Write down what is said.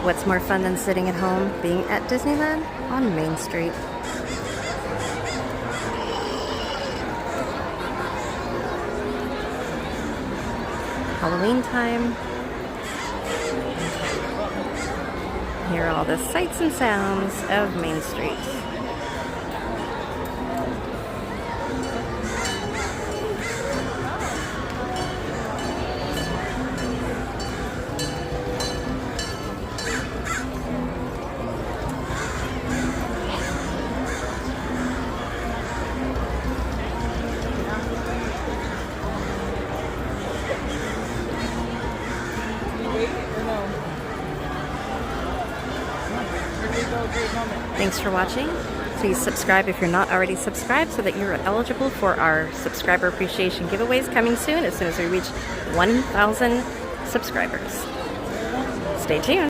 What's more fun than sitting at home, being at Disneyland on Main Street? Halloween time. Hear all the sights and sounds of Main Street. Thanks for watching. Please subscribe if you're not already subscribed so that you're eligible for our subscriber appreciation giveaways coming soon as we reach 1,000 subscribers. Stay tuned.